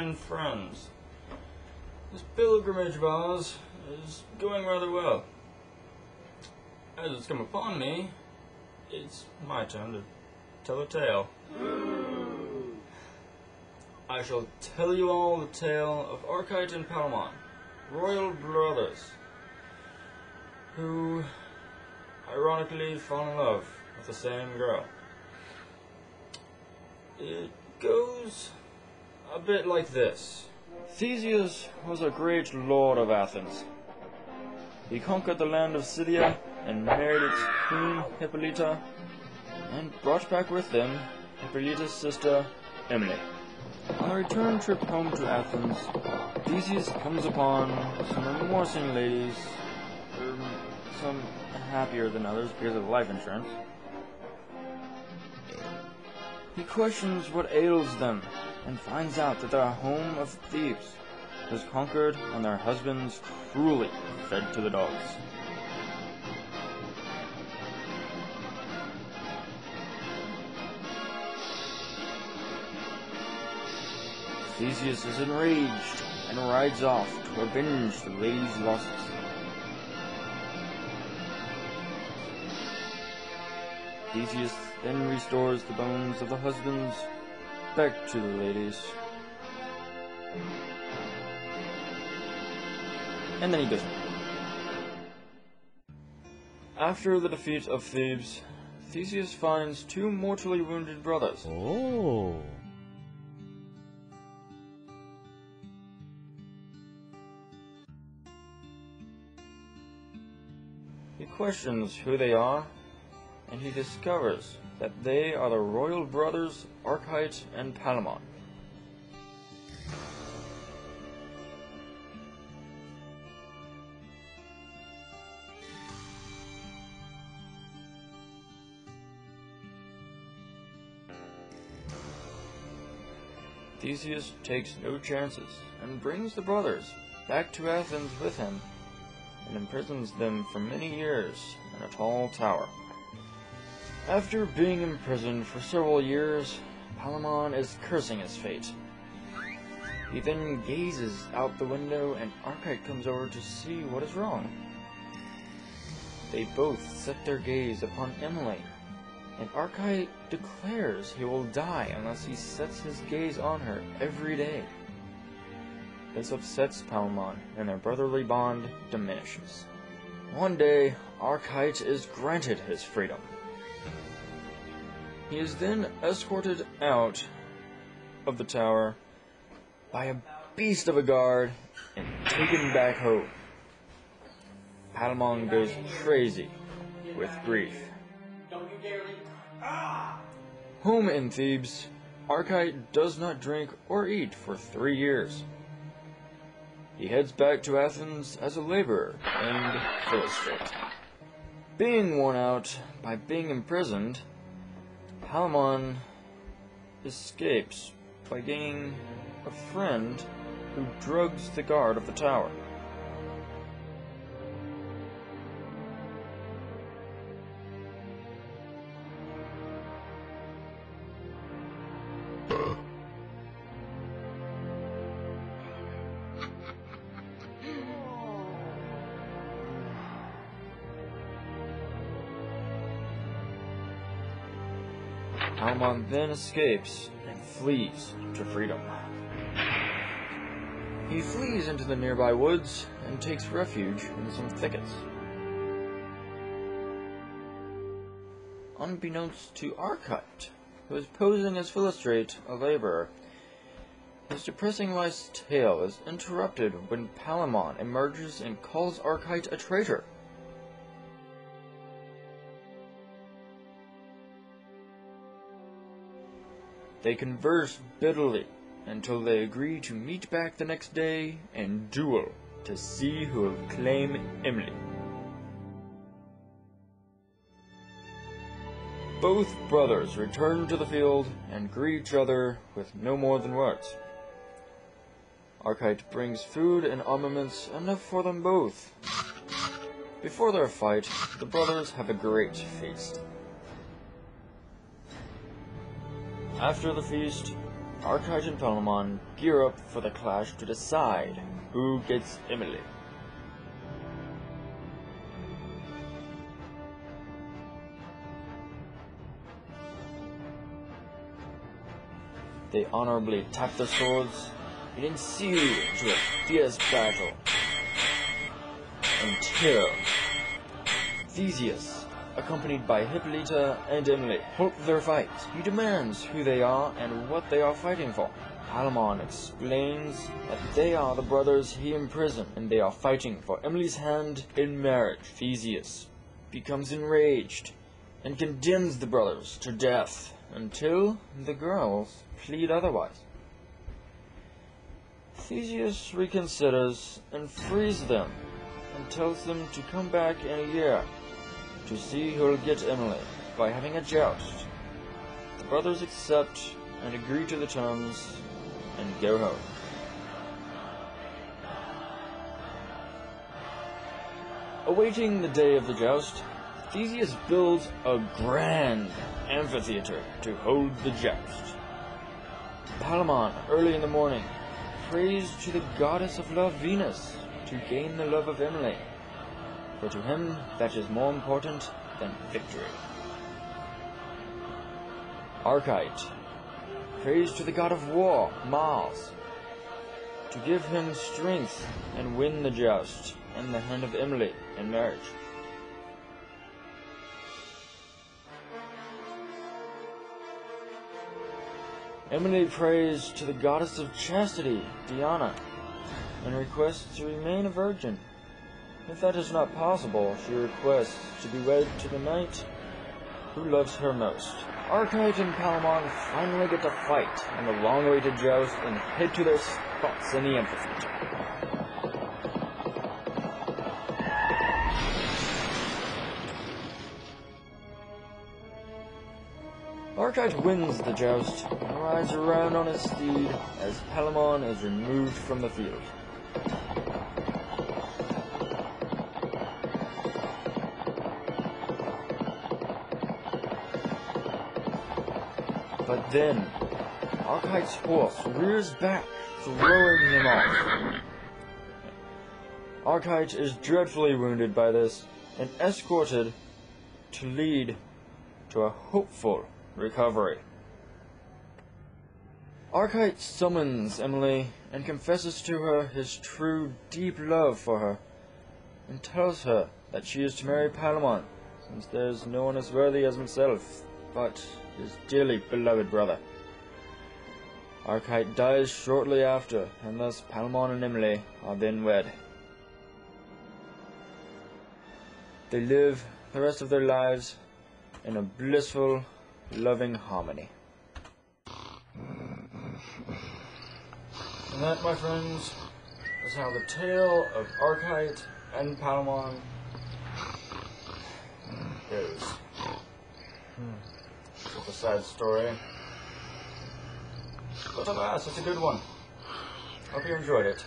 and friends. This pilgrimage of ours is going rather well. As it's come upon me, it's my turn to tell a tale. I shall tell you all the tale of Archite and Palamon, royal brothers, who ironically fall in love with the same girl. It goes a bit like this. Theseus was a great lord of Athens. He conquered the land of Scythia and married its queen Hippolyta, and brought back with them Hippolyta's sister Emily. On the return trip home to Athens, Theseus comes upon some remorsing ladies, some happier than others because of life insurance. He questions what ails them, and finds out that their home of Thebes was conquered and their husbands cruelly fed to the dogs. Theseus is enraged and rides off to avenge the ladies' losses. Theseus then restores the bones of the husbands back to the ladies. And then he goes. After the defeat of Thebes, Theseus finds two mortally wounded brothers. Oh. He questions who they are, and he discovers that they are the royal brothers Archite and Palamon. Theseus takes no chances and brings the brothers back to Athens with him and imprisons them for many years in a tall tower. After being imprisoned for several years, Palamon is cursing his fate. He then gazes out the window and Archite comes over to see what is wrong. They both set their gaze upon Emily, and Archite declares he will die unless he sets his gaze on her every day. This upsets Palamon, and their brotherly bond diminishes. One day, Archite is granted his freedom. He is then escorted out of the tower by a beast of a guard and taken back home. Palamon goes crazy with grief. Home in Thebes, Archite does not drink or eat for 3 years. He heads back to Athens as a laborer named Philostrate. Being worn out by being imprisoned, Palamon escapes by gaining a friend who drugs the guard of the tower. Palamon then escapes and flees to freedom. He flees into the nearby woods and takes refuge in some thickets. Unbeknownst to Archite, who is posing as Philostrate, a laborer, his depressing life's tale is interrupted when Palamon emerges and calls Archite a traitor. They converse bitterly until they agree to meet back the next day and duel to see who will claim Emily. Both brothers return to the field and greet each other with no more than words. Archite brings food and armaments enough for them both. Before their fight, the brothers have a great feast. After the feast, Archite and Palamon gear up for the clash to decide who gets Emily. They honorably tap their swords and ensue into a fierce battle until Theseus, accompanied by Hippolyta and Emily, halt their fight. He demands who they are and what they are fighting for. Palamon explains that they are the brothers he imprisoned and they are fighting for Emily's hand in marriage. Theseus becomes enraged and condemns the brothers to death until the girls plead otherwise. Theseus reconsiders and frees them and tells them to come back in a year to see who'll get Emily by having a joust. The brothers accept and agree to the terms and go home. Awaiting the day of the joust, Theseus builds a grand amphitheater to hold the joust. Palamon, early in the morning, prays to the goddess of love, Venus, to gain the love of Emily, for to him that is more important than victory. Archite prays to the god of war, Mars, to give him strength and win the joust and the hand of Emily in marriage. Emily prays to the goddess of chastity, Diana, and requests to remain a virgin. If that is not possible, she requests to be wed to the knight who loves her most. Archite and Palamon finally get to fight in the long-awaited joust and head to their spots in the amphitheater. Archite wins the joust and rides around on his steed as Palamon is removed from the field. But then, Archite's horse rears back, throwing him off. Archite is dreadfully wounded by this and escorted to lead to a hopeful recovery. Archite summons Emily and confesses to her his true, deep love for her, and tells her that she is to marry Palamon, since there is no one as worthy as himself, but his dearly beloved brother. Archite dies shortly after, and thus Palamon and Emily are then wed. They live the rest of their lives in a blissful, loving harmony. And that, my friends, is how the tale of Archite and Palamon goes. It's a sad story, but alas, it's a good one. Hope you enjoyed it.